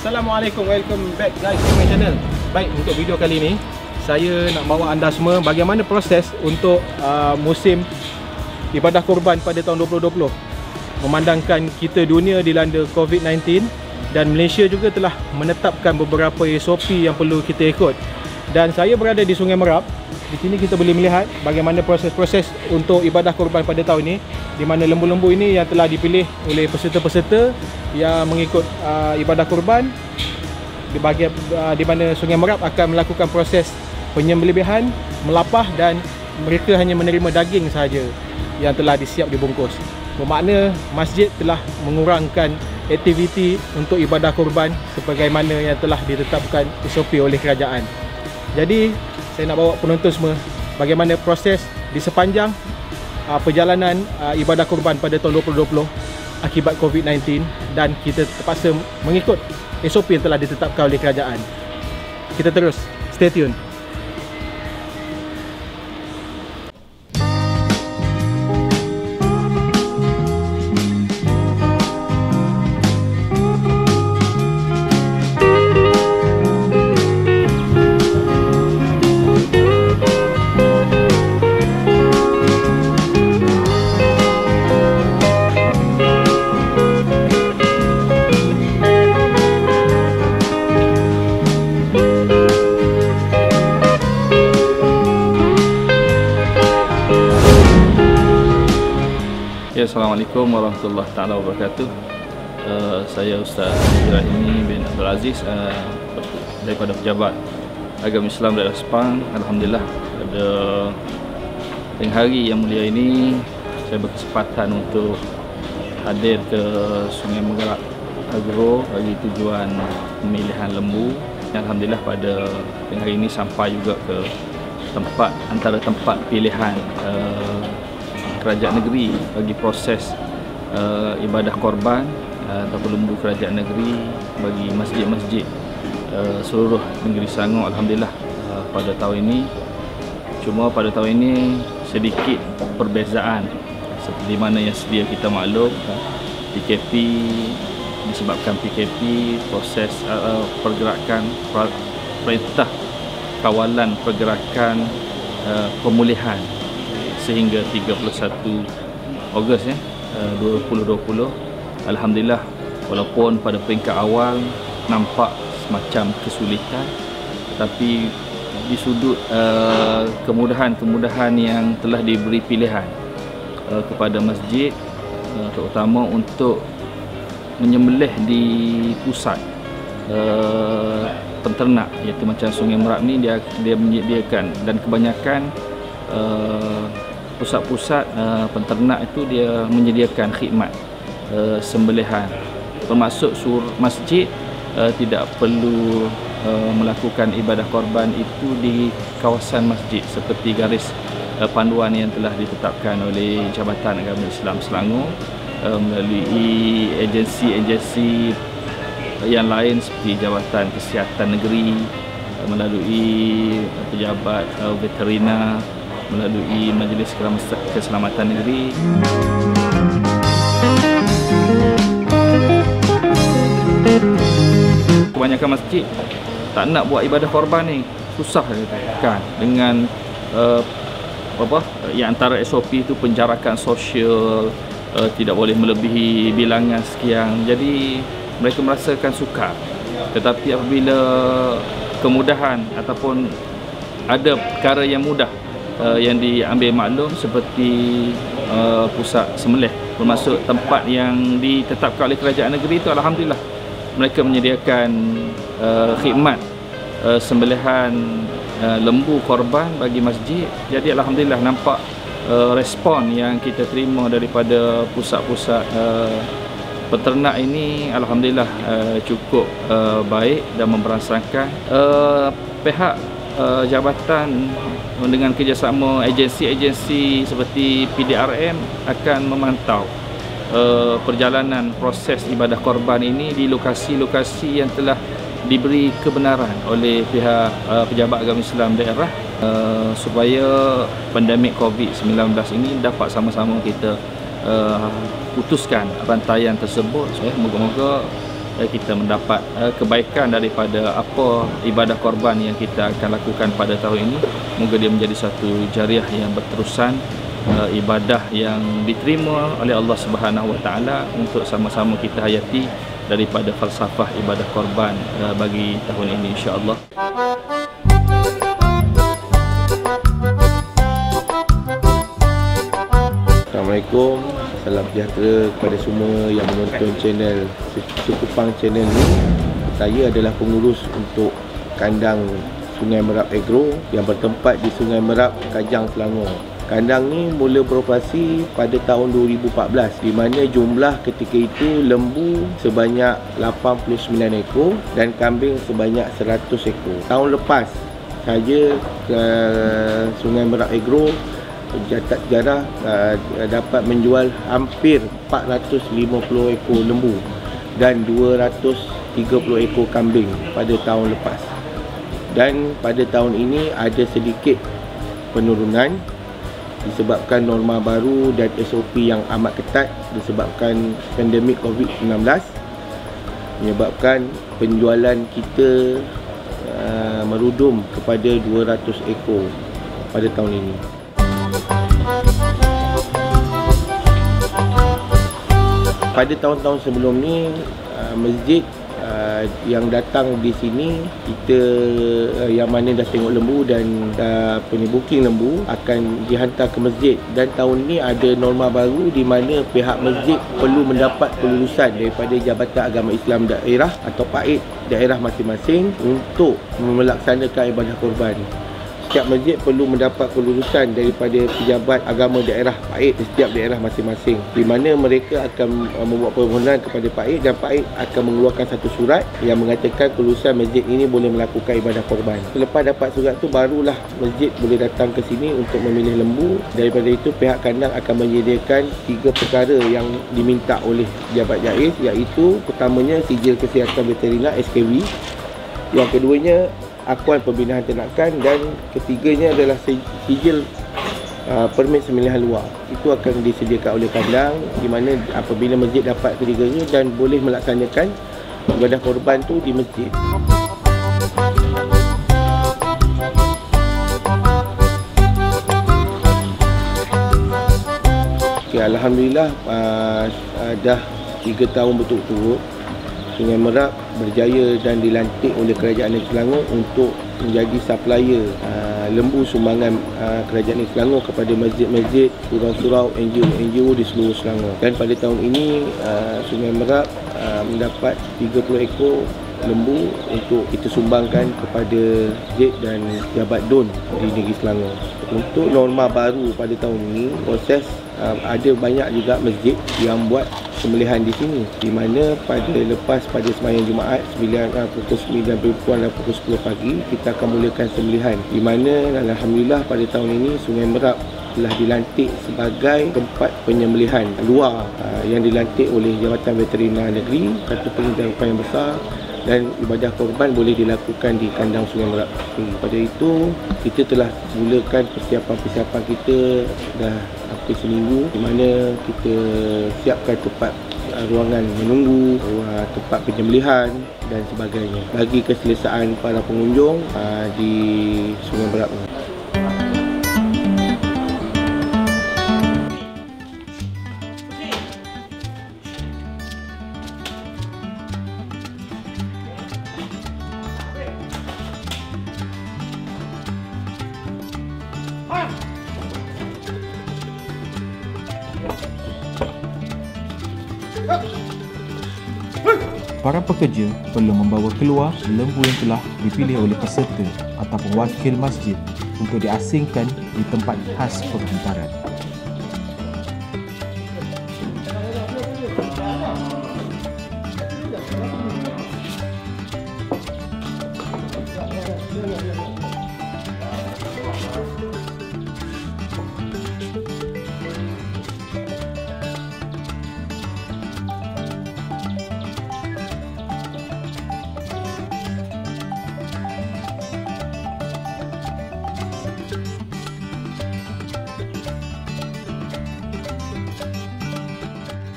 Assalamualaikum, welcome back guys to my channel. Baik, untuk video kali ini saya nak bawa anda semua bagaimana proses untuk musim ibadah korban pada tahun 2020. Memandangkan kita dunia dilanda COVID-19 dan Malaysia juga telah menetapkan beberapa SOP yang perlu kita ikut. Dan saya berada di Sungai Merap. Di sini kita boleh melihat bagaimana proses-proses untuk ibadah korban pada tahun ini, di mana lembu-lembu ini yang telah dipilih oleh peserta-peserta yang mengikut ibadah korban di mana Sungai Merap akan melakukan proses penyembelihan, melapah, dan mereka hanya menerima daging sahaja yang telah disiap dibungkus. Bermakna masjid telah mengurangkan aktiviti untuk ibadah korban sebagaimana yang telah ditetapkan SOP oleh kerajaan. Jadi saya nak bawa penonton semua bagaimana proses di sepanjang perjalanan ibadah korban pada tahun 2020 akibat COVID-19, dan kita terpaksa mengikut SOP yang telah ditetapkan oleh kerajaan. Kita terus stay tune. Assalamualaikum warahmatullahi taala wabarakatuh. Saya Ustaz Ibrahimi bin Abdul Aziz daripada Pejabat Agama Islam Daerah Sepang. Alhamdulillah, pada tengah hari yang mulia ini saya berkesempatan untuk hadir ke Sungai Merap Agro bagi tujuan pemilihan lembu. Alhamdulillah, pada tengah hari ini sampai juga ke antara tempat pilihan kerajaan negeri bagi proses ibadah korban ataupun lembu kerajaan negeri bagi masjid-masjid seluruh negeri Selangor. Alhamdulillah, pada tahun ini, cuma pada tahun ini sedikit perbezaan seperti mana yang sedia kita maklum, PKP, disebabkan PKP, proses pergerakan perintah kawalan pergerakan pemulihan sehingga 31 Ogos 2020. Alhamdulillah, walaupun pada peringkat awal nampak semacam kesulitan, tetapi di sudut kemudahan-kemudahan yang telah diberi pilihan kepada masjid, terutama untuk menyembelih di pusat penternak, iaitu macam Sungai Merap ni dia menyediakan, dan kebanyakan pusat-pusat penternak itu dia menyediakan khidmat sembelihan, termasuk masjid tidak perlu melakukan ibadah korban itu di kawasan masjid seperti garis panduan yang telah ditetapkan oleh Jabatan Agama Islam Selangor melalui agensi-agensi yang lain seperti Jabatan Kesihatan Negeri, melalui pejabat veterina, melalui Majlis Keselamatan Negeri. Kebanyakan masjid tak nak buat ibadah korban ni, susah kan, dengan yang antara SOP itu penjarakan sosial, tidak boleh melebihi bilangan sekian. Jadi mereka merasakan sukar. Tetapi apabila kemudahan ataupun ada perkara yang mudah yang diambil maklum, seperti pusat sembelih, termasuk tempat yang ditetapkan oleh kerajaan negeri itu, alhamdulillah mereka menyediakan khidmat sembelihan lembu korban bagi masjid. Jadi alhamdulillah nampak respon yang kita terima daripada pusat-pusat peternak ini, alhamdulillah cukup baik dan memberasakan. Pihak jabatan dengan kerjasama agensi-agensi seperti PDRM akan memantau perjalanan proses ibadah korban ini di lokasi-lokasi yang telah diberi kebenaran oleh pihak pejabat agama Islam daerah, supaya pandemik COVID-19 ini dapat sama-sama kita putuskan rantaian tersebut. Moga-moga kita mendapat kebaikan daripada apa ibadah korban yang kita akan lakukan pada tahun ini. Moga dia menjadi satu jariah yang berterusan, ibadah yang diterima oleh Allah Subhanahu Wa Taala untuk sama-sama kita hayati daripada falsafah ibadah korban bagi tahun ini, insya-Allah. Assalamualaikum, salam sejahtera kepada semua yang menonton channel Sukupang channel ni. Saya adalah pengurus untuk kandang Sungai Merap Agro yang bertempat di Sungai Merap, Kajang, Selangor. Kandang ni mula beroperasi pada tahun 2014, di mana jumlah ketika itu lembu sebanyak 89 ekor dan kambing sebanyak 100 ekor. Tahun lepas saya ke Sungai Merap Agro mencatat sejarah dapat menjual hampir 450 ekor lembu dan 230 ekor kambing pada tahun lepas. Dan pada tahun ini ada sedikit penurunan disebabkan norma baru dan SOP yang amat ketat disebabkan pandemik COVID-19, menyebabkan penjualan kita merudum kepada 200 ekor pada tahun ini. Pada tahun-tahun sebelum ni, masjid yang datang di sini, kita yang mana dah tengok lembu dan booking lembu akan dihantar ke masjid. Dan tahun ni ada norma baru di mana pihak masjid perlu mendapat kelulusan daripada Jabatan Agama Islam Daerah atau PAID daerah masing-masing untuk melaksanakan ibadah korban. Setiap masjid perlu mendapat kelulusan daripada pejabat agama daerah PAID di setiap daerah masing-masing, di mana mereka akan membuat permohonan kepada PAID dan PAID akan mengeluarkan satu surat yang mengatakan kelulusan masjid ini boleh melakukan ibadah korban. Selepas dapat surat tu, barulah masjid boleh datang ke sini untuk memilih lembu. Daripada itu pihak kandang akan menyediakan 3 perkara yang diminta oleh pejabat JAIS, iaitu pertamanya sijil kesihatan veterina SKV, yang keduanya akuan pembinaan ternakan, dan ketiganya adalah sijil permit sembelihan luar. Itu akan disediakan oleh kandang, di mana apabila masjid dapat ketiganya dan boleh melaksanakan ibadah korban tu di masjid. Okay, alhamdulillah dah 3 tahun berturut-turut Sungai Merap berjaya dan dilantik oleh Kerajaan Negeri Selangor untuk menjadi supplier lembu sumbangan Kerajaan Negeri Selangor kepada masjid-masjid, surau-surau, NGO di seluruh Selangor. Dan pada tahun ini Sungai Merap mendapat 30 ekor lembu untuk kita sumbangkan kepada masjid dan jabat DUN di Negeri Selangor. Untuk norma baru pada tahun ini, proses ada banyak juga masjid yang buat sembelihan di sini, di mana pada sembahyang Jumaat pukul 9 dan pukul 10 pagi kita akan mulakan sembelihan, di mana alhamdulillah pada tahun ini Sungai Merap telah dilantik sebagai tempat penyembelihan luar yang dilantik oleh Jabatan Veterina Negeri, satu pengetahuan yang besar. dan ibadah korban boleh dilakukan di kandang Sungai Merak. Pada itu kita telah mulakan persiapan kita dah hampir seminggu, di mana kita siapkan tempat ruangan menunggu, tempat penyembelihan dan sebagainya bagi keselesaan para pengunjung di Sungai Merak. Para pekerja perlu membawa keluar lembu yang telah dipilih oleh peserta ataupun wakil masjid untuk diasingkan di tempat khas penghantaran.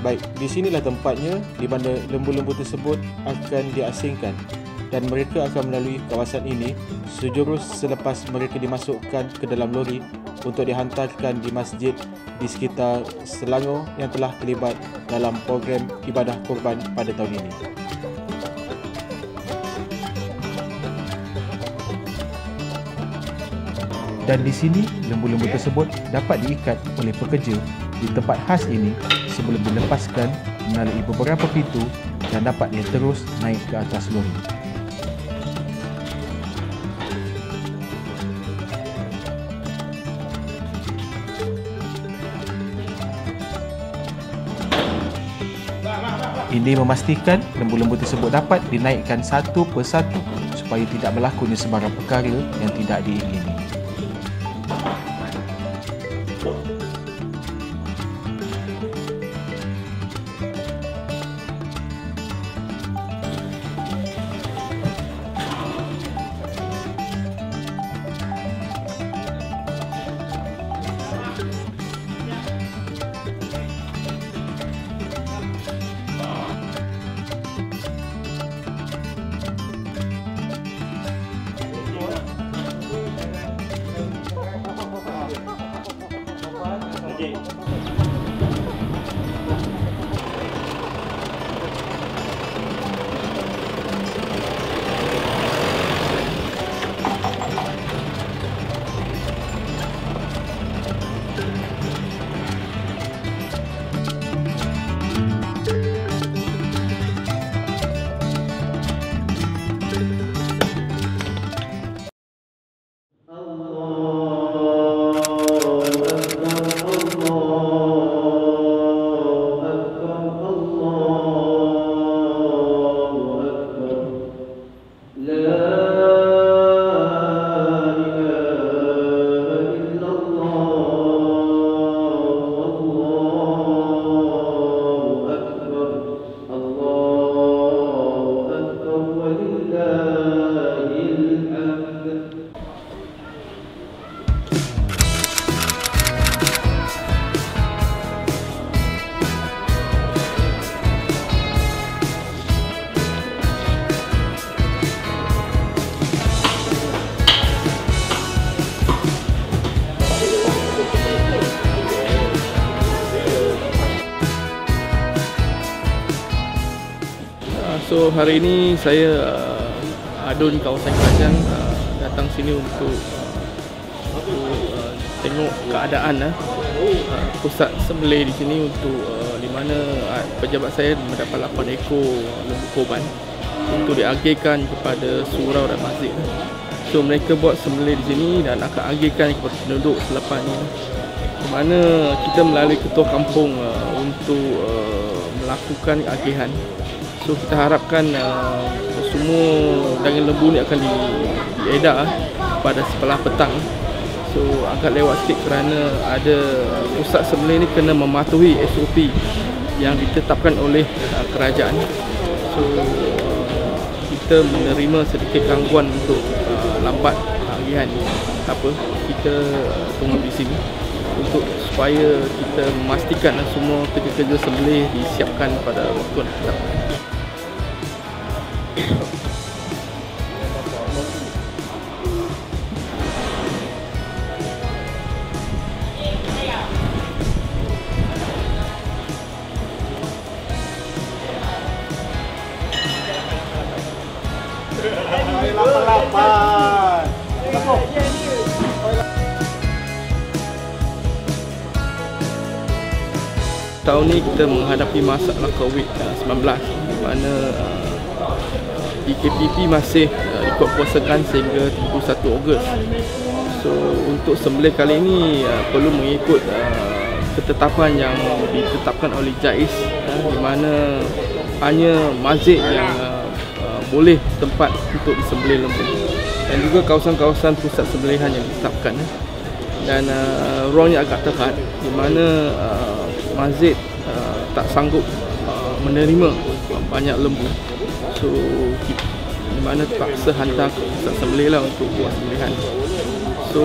Baik, di sinilah tempatnya di mana lembu-lembu tersebut akan diasingkan dan mereka akan melalui kawasan ini sejurus selepas mereka dimasukkan ke dalam lori untuk dihantarkan di masjid di sekitar Selangor yang telah terlibat dalam program ibadah korban pada tahun ini. Dan di sini lembu-lembu tersebut dapat diikat oleh pekerja di tempat khas ini sebelum dilepaskan melalui beberapa pintu dan dapat dia terus naik ke atas lori. Ini memastikan lembu-lembu tersebut dapat dinaikkan satu persatu supaya tidak berlakunya sebarang perkara yang tidak diingini. So hari ini saya adun kawasan Kerajaan datang sini untuk tengok keadaan pusat sembelih di sini untuk di mana pejabat saya mendapat 8 ekor lembu korban untuk diagihkan kepada surau dan masjid. So mereka buat sembelih di sini dan akan agihkan kepada penduduk selepasnya, di mana kita melalui ketua kampung untuk melakukan agihan. So kita harapkan semua daging lembu ni akan diedar pada sebelah petang. So agak lewat sikit kerana ada pusat sembelih ni kena mematuhi SOP yang ditetapkan oleh kerajaan. So kita menerima sedikit gangguan untuk lambat harian ni. Tak apa, kita tunggu di sini untuk supaya kita memastikan semua kerja-kerja sembelih disiapkan pada waktu yang tetap. Tahun ni kita menghadapi masalah COVID-19 di mana EKPP masih dikuatkuasakan sehingga 31 Ogos. So untuk sembelih kali ini perlu mengikut ketetapan yang ditetapkan oleh JAIS, di mana hanya masjid yang boleh tempat untuk disembelih lembu dan juga kawasan-kawasan pusat sembelihan yang ditetapkan. Dan ruangnya agak terhad di mana masjid tak sanggup menerima banyak lembu, so di mana terpaksa hantar ke pusat sembelih lah untuk buat sembelihan. So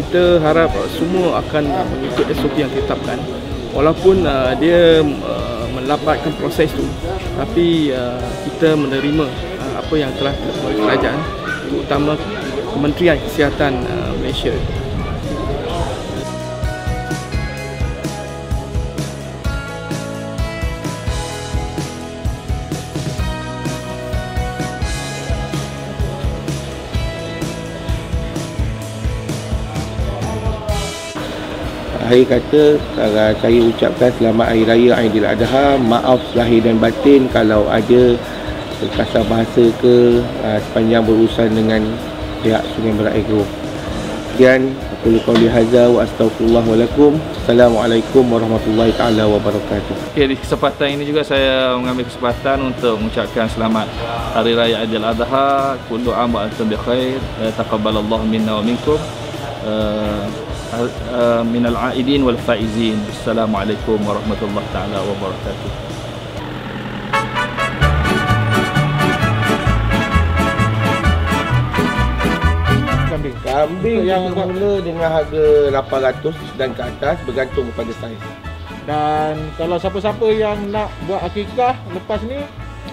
kita harap semua akan mengikut SOP yang ditetapkan, walaupun dia melambatkan proses tu, tapi kita menerima apa yang telah oleh kerajaan, terutama Kementerian Kesihatan Malaysia. Akhir kata, saya ucapkan selamat Hari Raya Aidiladha. Maaf lahir dan batin kalau ada terkasar bahasa ke sepanjang berurusan dengan pihak Sungai Merak Agro. Sekian, aku qauli hadza wa astaghfirullah wa lakum. Assalamualaikum warahmatullahi taala wabarakatuh. Okay, di kesempatan ini juga saya mengambil kesempatan untuk mengucapkan selamat Hari Raya Aidiladha. Kullu aam wa antum bi khair. Taqabbalallahu minna wa minkum. Minal aidin wal faizin. Assalamualaikum warahmatullahi taala wabarakatuh. Kambing yang mula dengan harga 800 dan ke atas, bergantung kepada saiz. Dan kalau siapa-siapa yang nak buat akikah lepas ni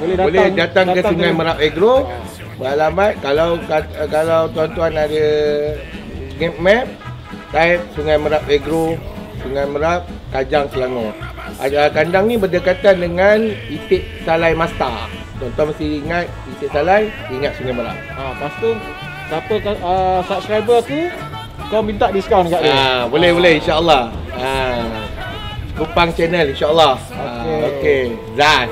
boleh datang ke Sungai Merak Agro. Beralamat, kalau tuan-tuan ada map, type Sungai Merak Agro, Sungai Merak, Kajang, Selangor. Kandang ni berdekatan dengan Itik Salai Masta. Tuan-tuan mesti ingat Itik Salai, ingat Sungai Merak. Lepas tu siapa subscriber aku, kau minta diskaun dekat dia. Boleh insya-Allah. Kupang channel insya-Allah. Okey. Zaz.